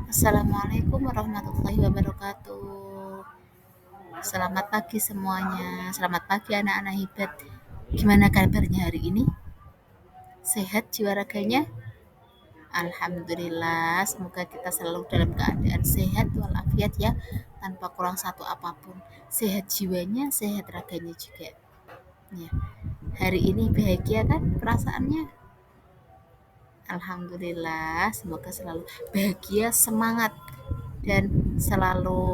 Assalamualaikum warahmatullahi wabarakatuh. Selamat pagi semuanya. Selamat pagi anak-anak hebat. Gimana kabarnya hari ini? Sehat jiwa raganya? Alhamdulillah. Semoga kita selalu dalam keadaan sehat walafiat ya, tanpa kurang satu apapun. Sehat jiwanya, sehat raganya juga. Ya. Hari ini bahagia kan perasaannya? Alhamdulillah. Semoga selalu bahagia, semangat dan selalu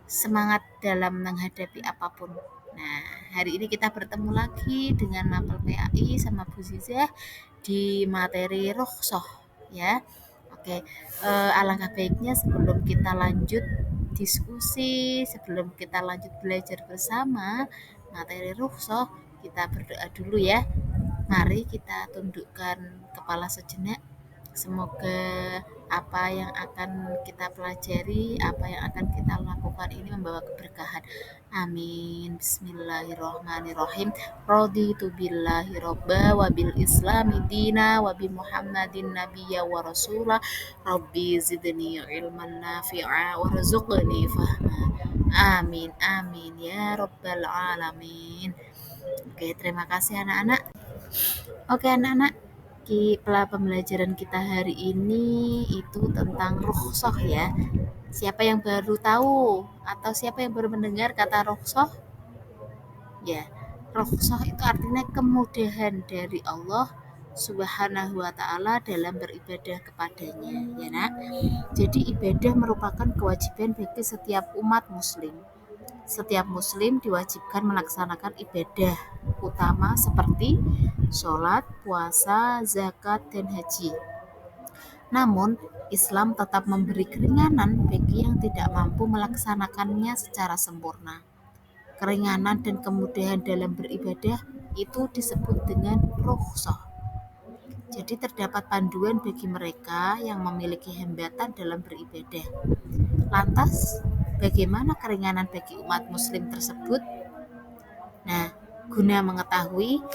semangat dalam menghadapi apapun. Nah, hari ini kita bertemu lagi dengan Mapel PAI sama Bu Zizah di materi rukhsah ya. Oke, alangkah baiknya sebelum kita lanjut diskusi, sebelum kita lanjut belajar bersama materi rukhsah, kita berdoa dulu ya. Mari kita tundukkan kepala sejenak. Semoga apa yang akan kita pelajari, apa yang akan kita lakukan ini membawa keberkahan. Amin. Bismillahirrahmanirrahim. Raditu billahi robba wa bil islami dina wa bi muhammadin nabiyya wa rasulah. Rabbi zidni ilman nafi'a warzuqni fahma. Amin. Amin ya rabbal alamin. Oke, terima kasih anak-anak. Oke anak-anak, pembelajaran kita hari ini itu tentang rukhsah ya. Siapa yang baru tahu atau siapa yang baru mendengar kata rukhsah? Ya, rukhsah itu artinya kemudahan dari Allah Subhanahu wa taala dalam beribadah kepadanya, ya Nak. Jadi ibadah merupakan kewajiban bagi setiap umat muslim. Setiap muslim diwajibkan melaksanakan ibadah utama seperti sholat, puasa, zakat, dan haji. Namun, Islam tetap memberi keringanan bagi yang tidak mampu melaksanakannya secara sempurna. Keringanan dan kemudahan dalam beribadah itu disebut dengan rukhsah. Jadi terdapat panduan bagi mereka yang memiliki hambatan dalam beribadah. Lantas, bagaimana keringanan bagi umat muslim tersebut? Nah, guna mengetahui,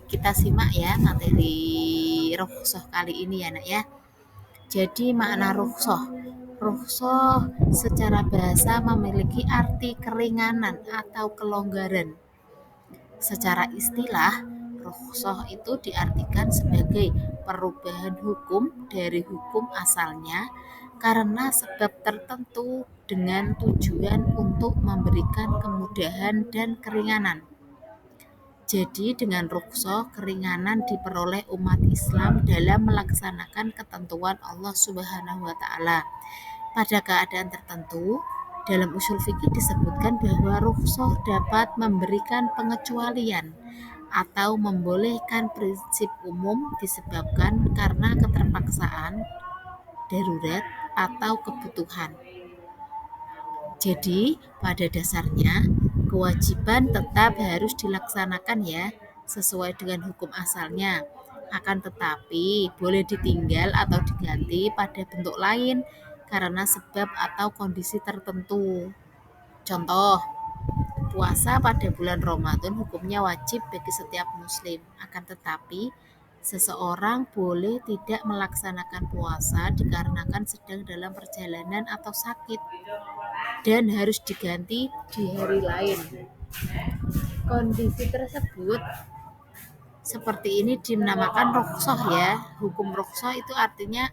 kita simak ya materi rukhsah kali ini ya Nak ya. Jadi makna rukhsah. Rukhsah secara bahasa memiliki arti keringanan atau kelonggaran. Secara istilah, rukhsah itu diartikan sebagai perubahan hukum dari hukum asalnya karena sebab tertentu dengan tujuan untuk memberikan kemudahan dan keringanan. Jadi dengan rukhsah, keringanan diperoleh umat Islam dalam melaksanakan ketentuan Allah Subhanahu wa taala. Pada keadaan tertentu, dalam usul fikih disebutkan bahwa rukhsah dapat memberikan pengecualian atau membolehkan prinsip umum disebabkan karena keterpaksaan, darurat, atau kebutuhan. Jadi, pada dasarnya, kewajiban tetap harus dilaksanakan ya, sesuai dengan hukum asalnya. Akan tetapi, boleh ditinggal atau diganti pada bentuk lain karena sebab atau kondisi tertentu. Contoh, puasa pada bulan Ramadan hukumnya wajib bagi setiap muslim. Akan tetapi, seseorang boleh tidak melaksanakan puasa dikarenakan sedang dalam perjalanan atau sakit dan harus diganti di hari lain. Kondisi tersebut seperti ini dinamakan rukhsah ya. Hukum rukhsah itu artinya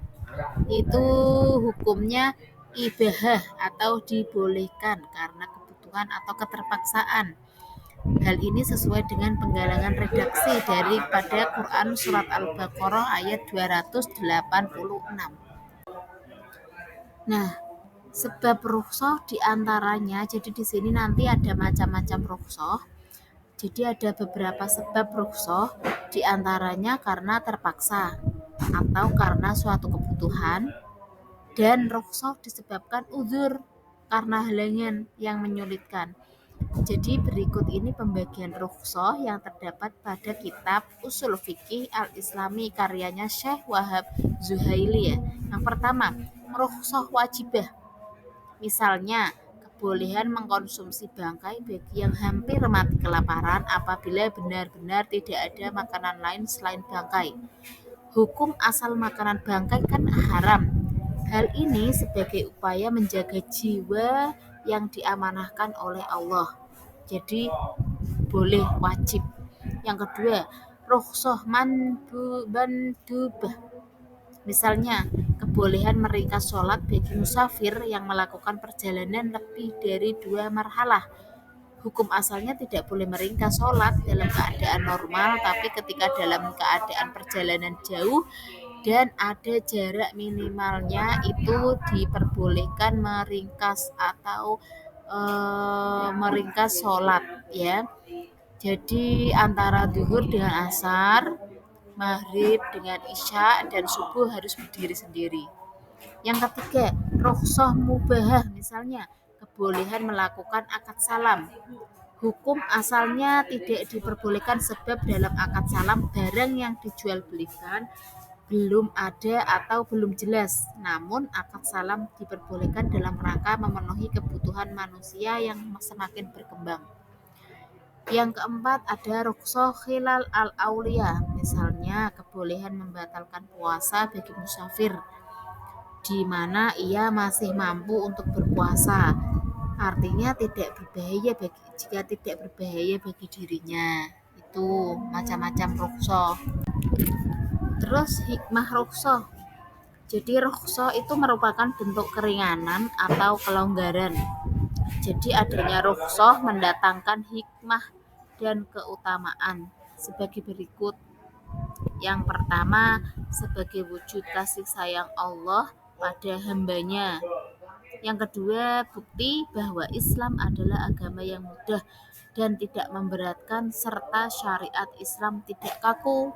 itu hukumnya ibahah atau dibolehkan karena kebutuhan atau keterpaksaan. Hal ini sesuai dengan penggalangan redaksi daripada Quran Surat Al-Baqarah ayat 286. Nah, sebab rukhsah diantaranya, jadi di sini nanti ada macam-macam rukhsah. Jadi ada beberapa sebab rukhsah, diantaranya karena terpaksa atau karena suatu kebutuhan, dan rukhsah disebabkan uzur karena halangan yang menyulitkan. Jadi berikut ini pembagian rukhsah yang terdapat pada kitab Usul Fikih Al-Islami karyanya Syekh Wahab Zuhaili ya. Yang pertama, rukhsah wajibah. Misalnya, kebolehan mengkonsumsi bangkai bagi yang hampir mati kelaparan apabila benar-benar tidak ada makanan lain selain bangkai. Hukum asal makanan bangkai kan haram. Hal ini sebagai upaya menjaga jiwa yang diamanahkan oleh Allah. Jadi boleh, wajib. Yang kedua, rukhsah mandubah. Misalnya, kebolehan meringkas sholat bagi musafir yang melakukan perjalanan lebih dari 2 marhalah. Hukum asalnya tidak boleh meringkas sholat dalam keadaan normal, tapi ketika dalam keadaan perjalanan jauh dan ada jarak minimalnya itu diperbolehkan meringkas atau meringkas sholat ya. Jadi antara zuhur dengan asar, maghrib dengan isya, dan subuh harus berdiri sendiri. Yang ketiga, rukhsah mubahah, misalnya kebolehan melakukan akad salam. Hukum asalnya tidak diperbolehkan sebab dalam akad salam barang yang dijual belikan belum ada atau belum jelas. Namun akad salam diperbolehkan dalam rangka memenuhi kebutuhan manusia yang semakin berkembang. Yang keempat ada rukhsah khilal al-aulia, misalnya kebolehan membatalkan puasa bagi musafir di mana ia masih mampu untuk berpuasa. Artinya jika tidak berbahaya bagi dirinya. Itu macam-macam rukhsah. Terus hikmah rukhsah. Jadi rukhsah itu merupakan bentuk keringanan atau kelonggaran. Jadi adanya rukhsah mendatangkan hikmah dan keutamaan sebagai berikut. Yang pertama, sebagai wujud kasih sayang Allah pada hambanya. Yang kedua, bukti bahwa Islam adalah agama yang mudah dan tidak memberatkan serta syariat Islam tidak kaku.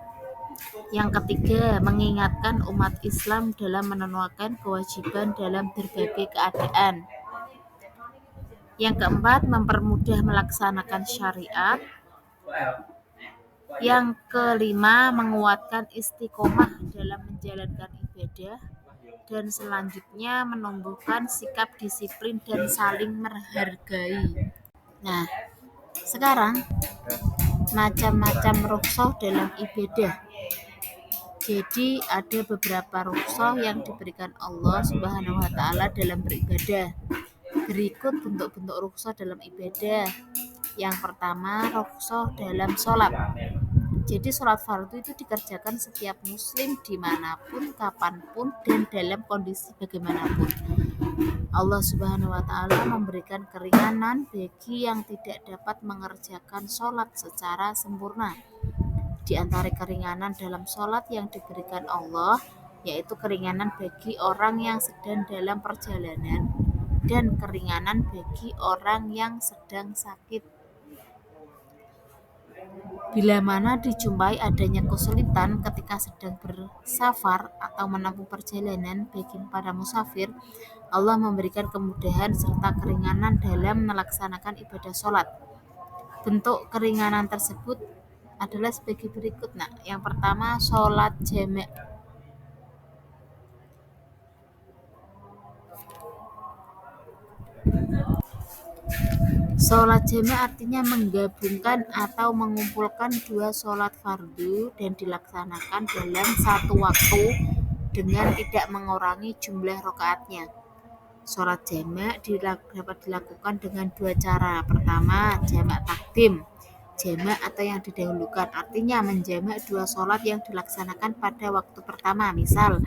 Yang ketiga, mengingatkan umat Islam dalam menunaikan kewajiban dalam berbagai keadaan. Yang keempat, mempermudah melaksanakan syariat. Yang kelima, menguatkan istiqomah dalam menjalankan ibadah. Dan selanjutnya menumbuhkan sikap disiplin dan saling menghargai. Nah, sekarang macam-macam rukhsah dalam ibadah. Jadi ada beberapa rukhsah yang diberikan Allah Subhanahu wa taala dalam beribadah. Berikut bentuk-bentuk rukhsah dalam ibadah. Yang pertama, rukhsah dalam sholat. Jadi sholat fardu itu dikerjakan setiap muslim dimanapun, kapanpun, dan dalam kondisi bagaimanapun. Allah Subhanahu wa taala memberikan keringanan bagi yang tidak dapat mengerjakan sholat secara sempurna. Di antara keringanan dalam sholat yang diberikan Allah, yaitu keringanan bagi orang yang sedang dalam perjalanan dan keringanan bagi orang yang sedang sakit. Bila mana dijumpai adanya kesulitan ketika sedang bersafar atau menempuh perjalanan bagi para musafir, Allah memberikan kemudahan serta keringanan dalam melaksanakan ibadah sholat. Bentuk keringanan tersebut adalah sebagai berikut. Nah, yang pertama, sholat jamak. Sholat jamak artinya menggabungkan atau mengumpulkan dua sholat fardu dan dilaksanakan dalam satu waktu dengan tidak mengurangi jumlah rakaatnya. Sholat jamak dapat dilakukan dengan dua cara. Pertama, jamak takdim. Jamak atau yang didahulukan artinya menjamak dua sholat yang dilaksanakan pada waktu pertama. Misal,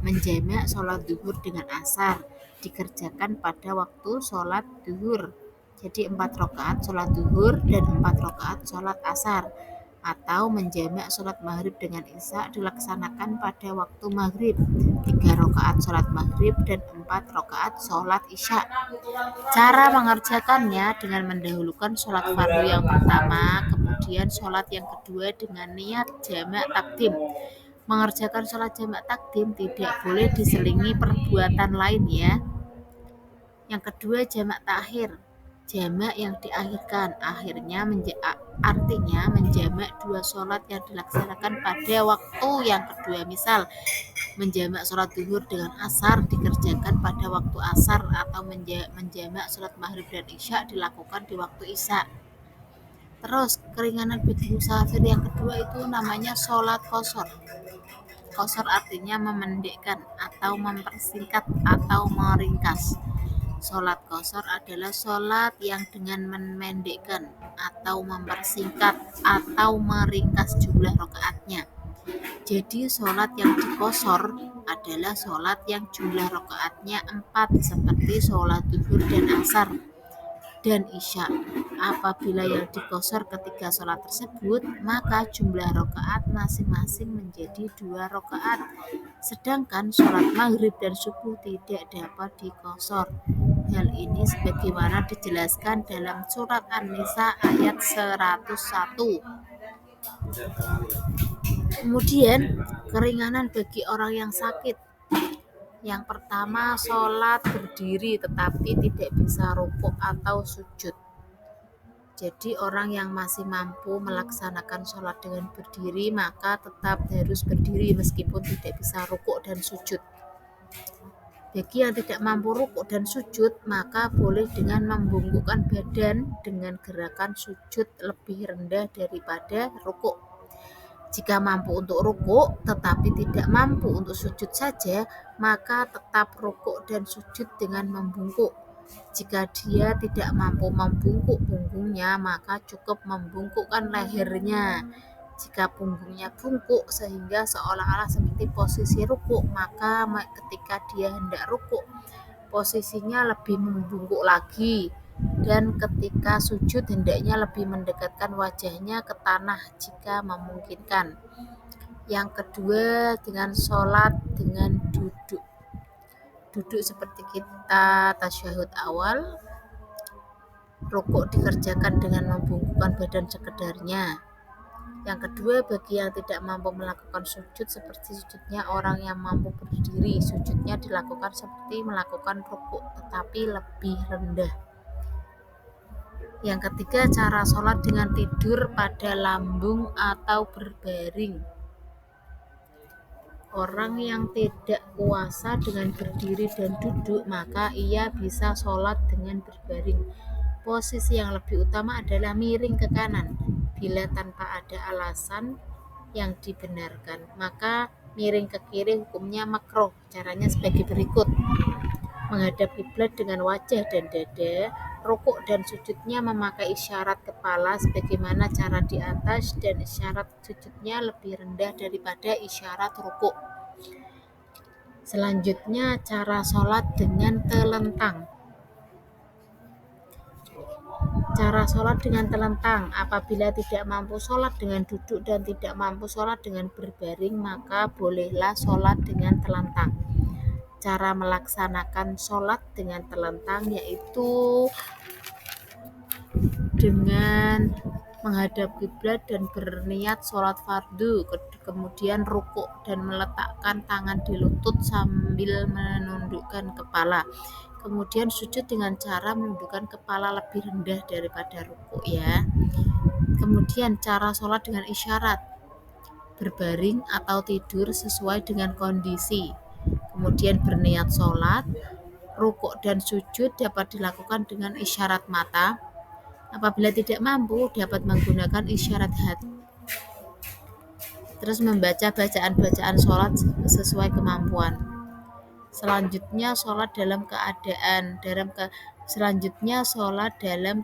menjamak sholat zuhur dengan asar dikerjakan pada waktu sholat zuhur. Jadi 4 rakaat sholat zuhur dan 4 rakaat sholat asar. Atau menjamak sholat maghrib dengan isya dilaksanakan pada waktu maghrib, 3 rakaat sholat maghrib dan 4 rakaat sholat isya. Cara mengerjakannya dengan mendahulukan sholat fardu yang pertama, kemudian sholat yang kedua dengan niat jamak takdim. Mengerjakan sholat jamak takdim tidak boleh diselingi perbuatan lain ya. Yang kedua, jamak takhir. Jamak yang diakhirkan artinya menjamak dua sholat yang dilaksanakan pada waktu yang kedua. Misal, menjamak sholat zuhur dengan asar dikerjakan pada waktu asar, atau menjamak sholat maghrib dan isya dilakukan di waktu isya. Terus keringanan bagi musafir yang kedua itu namanya sholat qashar. Qasar artinya memendekkan atau mempersingkat atau meringkas. Sholat qasar adalah sholat yang dengan memendekkan atau mempersingkat atau meringkas jumlah rakaatnya. Jadi sholat yang dikosor adalah sholat yang jumlah rakaatnya 4 seperti sholat zuhur dan asar dan isya. Apabila yang dikosor ketika sholat tersebut, maka jumlah rakaat masing-masing menjadi 2 rakaat. Sedangkan sholat maghrib dan subuh tidak dapat dikosor. Hal ini sebagaimana dijelaskan dalam surat An-Nisa ayat 101. Kemudian keringanan bagi orang yang sakit. Yang pertama, sholat berdiri tetapi tidak bisa rukuk atau sujud. Jadi orang yang masih mampu melaksanakan sholat dengan berdiri maka tetap harus berdiri meskipun tidak bisa rukuk dan sujud. Bagi yang tidak mampu rukuk dan sujud maka boleh dengan membungkukkan badan dengan gerakan sujud lebih rendah daripada rukuk. Jika mampu untuk rukuk tetapi tidak mampu untuk sujud saja, maka tetap rukuk dan sujud dengan membungkuk. Jika dia tidak mampu membungkuk punggungnya, maka cukup membungkukkan lehernya. Jika punggungnya bungkuk sehingga seolah-olah seperti posisi rukuk, maka ketika dia hendak rukuk, posisinya lebih membungkuk lagi. Dan ketika sujud hendaknya lebih mendekatkan wajahnya ke tanah jika memungkinkan. Yang kedua, dengan sholat dengan duduk. Duduk seperti kita tasyahud awal, rukuk dikerjakan dengan membungkukkan badan sekedarnya. Yang kedua, bagi yang tidak mampu melakukan sujud seperti sujudnya orang yang mampu berdiri, sujudnya dilakukan seperti melakukan rukuk tetapi lebih rendah. Yang ketiga, cara sholat dengan tidur pada lambung atau berbaring. Orang yang tidak kuasa dengan berdiri dan duduk, maka ia bisa sholat dengan berbaring. Posisi yang lebih utama adalah miring ke kanan. Bila tanpa ada alasan yang dibenarkan, maka miring ke kiri hukumnya makruh. Caranya sebagai berikut: menghadap kiblat dengan wajah dan dada, rukuk dan sujudnya memakai isyarat kepala sebagaimana cara di atas, dan isyarat sujudnya lebih rendah daripada isyarat rukuk. Selanjutnya, cara sholat dengan telentang. Cara sholat dengan telentang. Apabila tidak mampu sholat dengan duduk dan tidak mampu sholat dengan berbaring, maka bolehlah sholat dengan telentang. Cara melaksanakan sholat dengan telentang yaitu dengan menghadap kiblat dan berniat sholat fardu, kemudian rukuk dan meletakkan tangan di lutut sambil menundukkan kepala. Kemudian sujud dengan cara menundukkan kepala lebih rendah daripada rukuk ya. Kemudian cara sholat dengan isyarat, berbaring atau tidur sesuai dengan kondisi. Kemudian berniat sholat, rukuk dan sujud dapat dilakukan dengan isyarat mata. Apabila tidak mampu, dapat menggunakan isyarat hati. Terus membaca bacaan-bacaan sholat sesuai kemampuan. Selanjutnya sholat dalam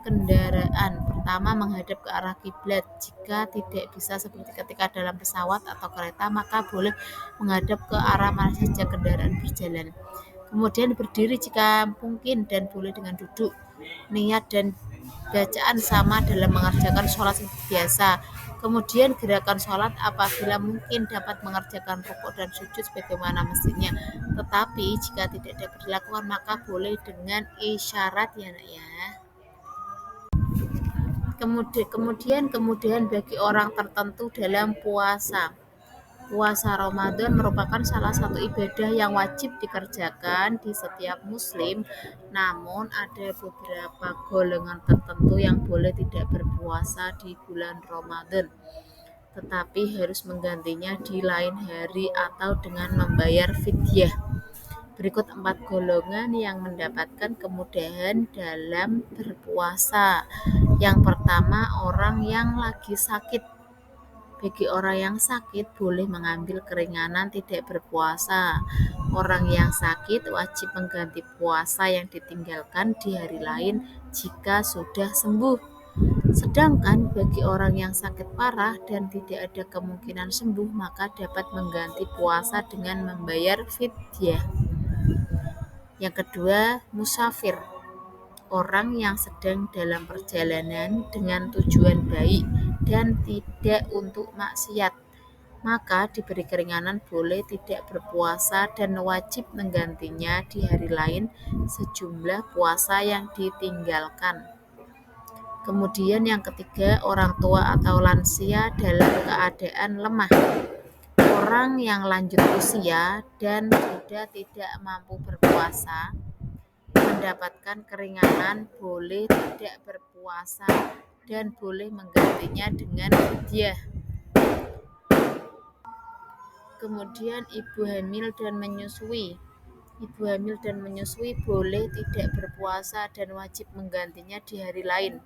kendaraan. Pertama, menghadap ke arah kiblat. Jika tidak bisa seperti ketika dalam pesawat atau kereta, maka boleh menghadap ke arah mana saja kendaraan berjalan. Kemudian berdiri jika mungkin dan boleh dengan duduk. Niat dan bacaan sama dalam mengerjakan sholat seperti biasa. Kemudian gerakan sholat apabila mungkin dapat mengerjakan rukuk dan sujud sebagaimana mestinya. Tetapi jika tidak dapat dilakukan maka boleh dengan isyarat ya nak ya. Kemudian kemudahan bagi orang tertentu dalam puasa. Puasa Ramadan merupakan salah satu ibadah yang wajib dikerjakan di setiap muslim, namun ada beberapa golongan tertentu yang boleh tidak berpuasa di bulan Ramadan, tetapi harus menggantinya di lain hari atau dengan membayar fidyah. Berikut 4 golongan yang mendapatkan kemudahan dalam berpuasa. Yang pertama, orang yang lagi sakit. Bagi orang yang sakit boleh mengambil keringanan tidak berpuasa. Orang yang sakit wajib mengganti puasa yang ditinggalkan di hari lain jika sudah sembuh. Sedangkan bagi orang yang sakit parah dan tidak ada kemungkinan sembuh, maka dapat mengganti puasa dengan membayar fidyah. Yang kedua, musafir. Orang yang sedang dalam perjalanan dengan tujuan baik dan tidak untuk maksiat, maka diberi keringanan boleh tidak berpuasa dan wajib menggantinya di hari lain sejumlah puasa yang ditinggalkan. Kemudian yang ketiga, orang tua atau lansia dalam keadaan lemah. Orang yang lanjut usia dan sudah tidak mampu berpuasa mendapatkan keringanan boleh tidak berpuasa dan boleh menggantinya dengan fidyah. Kemudian ibu hamil dan menyusui. Ibu hamil dan menyusui boleh tidak berpuasa dan wajib menggantinya di hari lain.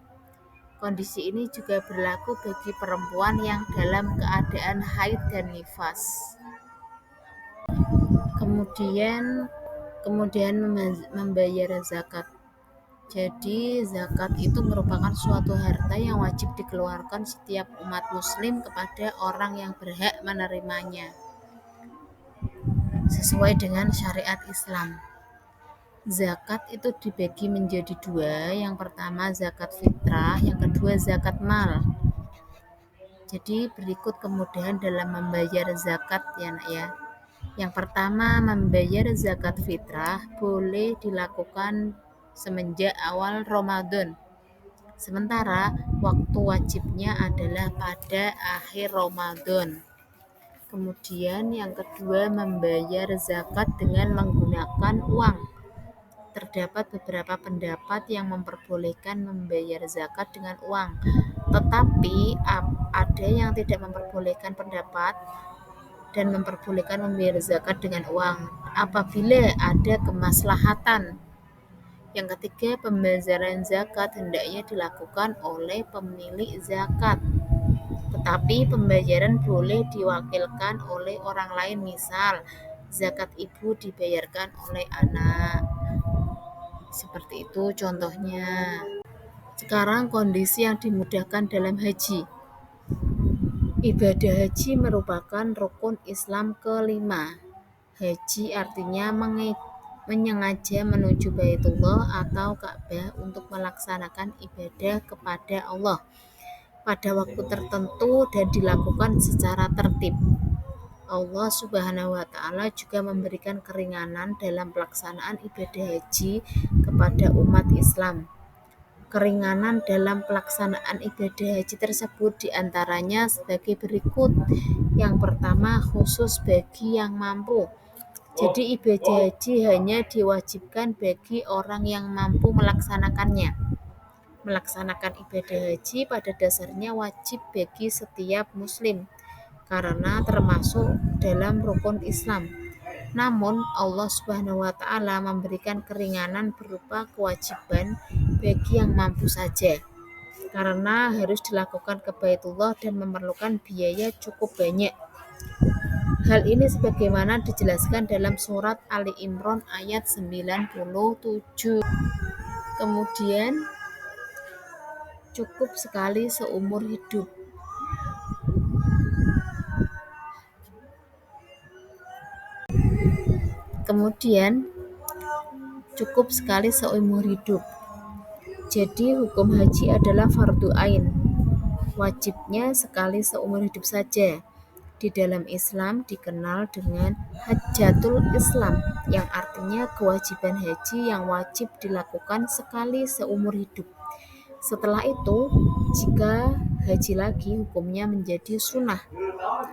Kondisi ini juga berlaku bagi perempuan yang dalam keadaan haid dan nifas. Kemudian membayar zakat. Jadi zakat itu merupakan suatu harta yang wajib dikeluarkan setiap umat muslim kepada orang yang berhak menerimanya sesuai dengan syariat Islam. Zakat itu dibagi menjadi dua. Yang pertama zakat fitrah, yang kedua zakat mal. Jadi berikut kemudahan dalam membayar zakat ya nak ya. Yang pertama, membayar zakat fitrah boleh dilakukan semenjak awal Ramadan. Sementara waktu wajibnya adalah pada akhir Ramadan. Kemudian yang kedua, membayar zakat dengan menggunakan uang. Terdapat beberapa pendapat yang memperbolehkan membayar zakat dengan uang, tetapi ada yang tidak memperbolehkan pendapat dan memperbolehkan membayar zakat dengan uang apabila ada kemaslahatan. Yang ketiga, pembayaran zakat hendaknya dilakukan oleh pemilik zakat, tetapi pembayaran boleh diwakilkan oleh orang lain, misal zakat ibu dibayarkan oleh anak. Seperti itu contohnya. Sekarang kondisi yang dimudahkan dalam haji. Ibadah haji merupakan rukun Islam kelima. Haji artinya menyengaja menuju Baitullah atau Ka'bah untuk melaksanakan ibadah kepada Allah pada waktu tertentu dan dilakukan secara tertib. Allah Subhanahu wa Ta'ala juga memberikan keringanan dalam pelaksanaan ibadah haji kepada umat Islam. Keringanan dalam pelaksanaan ibadah haji tersebut diantaranya sebagai berikut. Yang pertama, khusus bagi yang mampu. Jadi ibadah haji hanya diwajibkan bagi orang yang mampu melaksanakannya. Melaksanakan ibadah haji pada dasarnya wajib bagi setiap muslim, karena termasuk dalam rukun Islam. Namun Allah Subhanahu wa Ta'ala memberikan keringanan berupa kewajiban bagi yang mampu saja, karena harus dilakukan ke Baitullah dan memerlukan biaya cukup banyak. Hal ini sebagaimana dijelaskan dalam surat Ali Imran ayat 97. Kemudian cukup sekali seumur hidup. Jadi hukum haji adalah fardu ain, wajibnya sekali seumur hidup saja. Di dalam Islam dikenal dengan Hajjatul Islam, yang artinya kewajiban haji yang wajib dilakukan sekali seumur hidup. Setelah itu, jika haji lagi, hukumnya menjadi sunnah.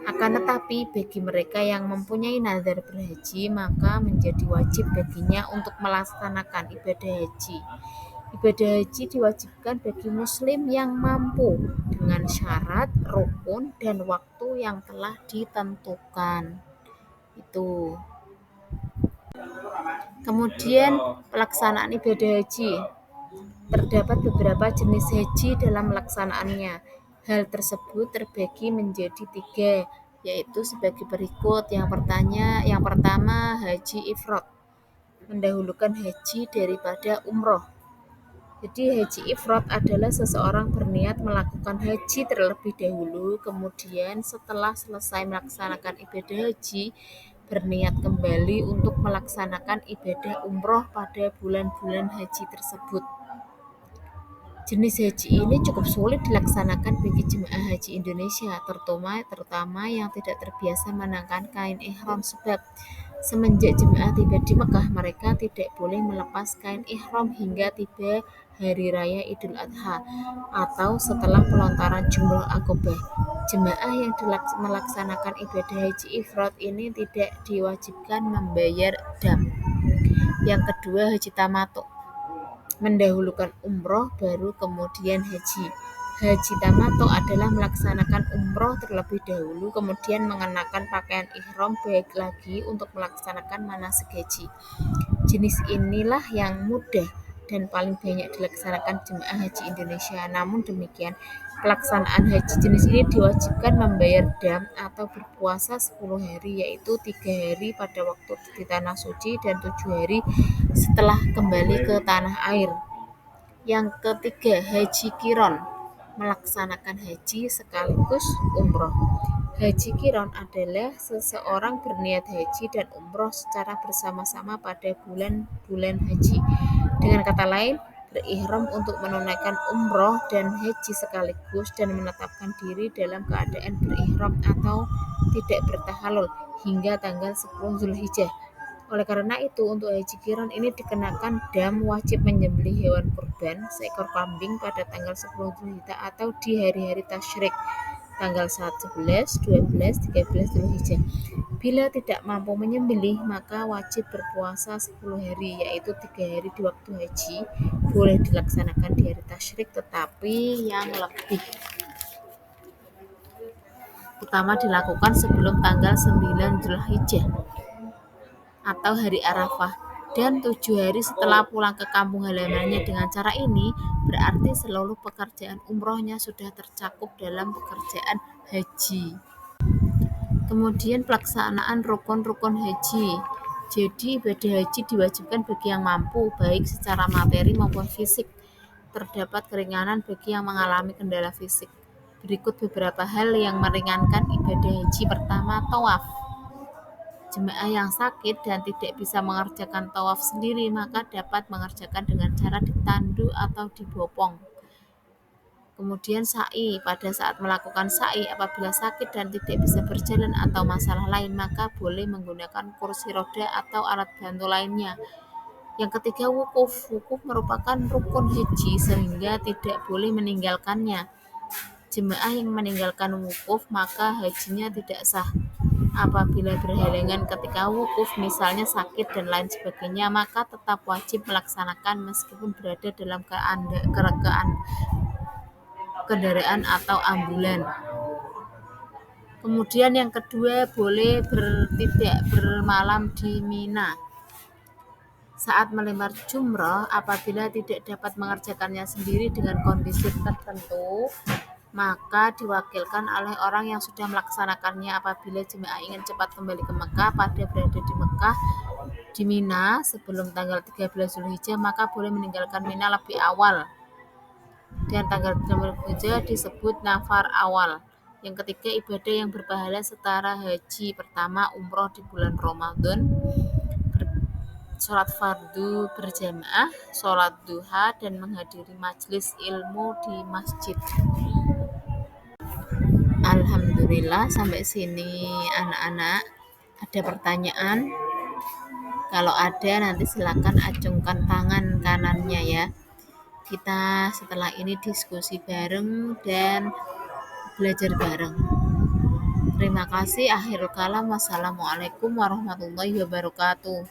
Akan tetapi bagi mereka yang mempunyai nazar berhaji, maka menjadi wajib baginya untuk melaksanakan ibadah haji. Ibadah haji diwajibkan bagi muslim yang mampu dengan syarat, rukun, dan waktu yang telah ditentukan. Itu. Kemudian pelaksanaan ibadah haji. Terdapat beberapa jenis haji dalam melaksanaannya. Hal tersebut terbagi menjadi 3, yaitu sebagai berikut. Yang pertama, haji ifrad, mendahulukan haji daripada umroh. Jadi haji ifrad adalah seseorang berniat melakukan haji terlebih dahulu, kemudian setelah selesai melaksanakan ibadah haji, berniat kembali untuk melaksanakan ibadah umroh pada bulan-bulan haji tersebut. Jenis haji ini cukup sulit dilaksanakan bagi jemaah haji Indonesia, terutama yang tidak terbiasa mengenakan kain ihram, sebab semenjak jemaah tiba di Mekah, mereka tidak boleh melepas kain ihram hingga tiba hari raya Idul Adha atau setelah pelontaran jumroh Aqobah. Jemaah yang melaksanakan ibadah haji ifrad ini tidak diwajibkan membayar dam. Yang kedua, haji tamattu, mendahulukan umroh baru kemudian haji. Haji tamattu adalah melaksanakan umroh terlebih dahulu, kemudian mengenakan pakaian ihram baik lagi untuk melaksanakan manasik haji. Jenis inilah yang mudah dan paling banyak dilaksanakan jemaah haji Indonesia. Namun demikian, pelaksanaan haji jenis ini diwajibkan membayar dam atau berpuasa 10 hari, yaitu 3 hari pada waktu di tanah suci dan 7 hari setelah kembali ke tanah air. Yang ketiga, haji qiron, melaksanakan haji sekaligus umroh. Haji qiron adalah seseorang berniat haji dan umroh secara bersama-sama pada bulan-bulan haji. Dengan kata lain, berihram untuk menunaikan umroh dan haji sekaligus dan menetapkan diri dalam keadaan berihram atau tidak bertahalul hingga tanggal 10 Zulhijjah. Oleh karena itu, untuk haji qiron ini dikenakan dam, wajib menyembelih hewan kurban seekor kambing pada tanggal 10 Zulhijjah atau di hari-hari tasyrik tanggal 11, 12, 13 Zulhijjah. Bila tidak mampu menyembelih, maka wajib berpuasa 10 hari, yaitu 3 hari di waktu haji, boleh dilaksanakan di hari tasyrik, tetapi yang lebih utama dilakukan sebelum tanggal 9 Zulhijjah atau hari Arafah, dan 7 hari setelah pulang ke kampung halamannya. Dengan cara ini, berarti seluruh pekerjaan umrohnya sudah tercakup dalam pekerjaan haji. Kemudian pelaksanaan rukun-rukun haji. Jadi ibadah haji diwajibkan bagi yang mampu, baik secara materi maupun fisik. Terdapat keringanan bagi yang mengalami kendala fisik. Berikut beberapa hal yang meringankan ibadah haji. Pertama, tawaf. Jemaah yang sakit dan tidak bisa mengerjakan tawaf sendiri, maka dapat mengerjakan dengan cara ditandu atau dibopong. Kemudian sa'i, pada saat melakukan sa'i, apabila sakit dan tidak bisa berjalan atau masalah lain, maka boleh menggunakan kursi roda atau alat bantu lainnya. Yang ketiga, wukuf. Wukuf merupakan rukun haji sehingga tidak boleh meninggalkannya. Jemaah yang meninggalkan wukuf maka hajinya tidak sah. Apabila berhalangan ketika wukuf, misalnya sakit dan lain sebagainya, maka tetap wajib melaksanakan meskipun berada dalam kendaraan atau ambulan. Kemudian yang kedua, boleh tidak bermalam di Mina. Saat melempar jumroh, apabila tidak dapat mengerjakannya sendiri dengan kondisi tertentu, maka diwakilkan oleh orang yang sudah melaksanakannya. Apabila jemaah ingin cepat kembali ke Mekah pada berada di Mekah di Mina sebelum tanggal 13 Zulhijjah, maka boleh meninggalkan Mina lebih awal, dan tanggal 13 Zulhijjah disebut nafar awal. Yang ketiga, ibadah yang berpahala setara haji. Pertama, umroh di bulan Ramadan, sholat fardu berjamaah, sholat duha, dan menghadiri majelis ilmu di masjid. Alhamdulillah, sampai sini anak-anak. Ada pertanyaan? Kalau ada, nanti silakan acungkan tangan kanannya ya. Kita setelah ini diskusi bareng dan belajar bareng. Terima kasih. Akhirul kalam. Wassalamualaikum warahmatullahi wabarakatuh.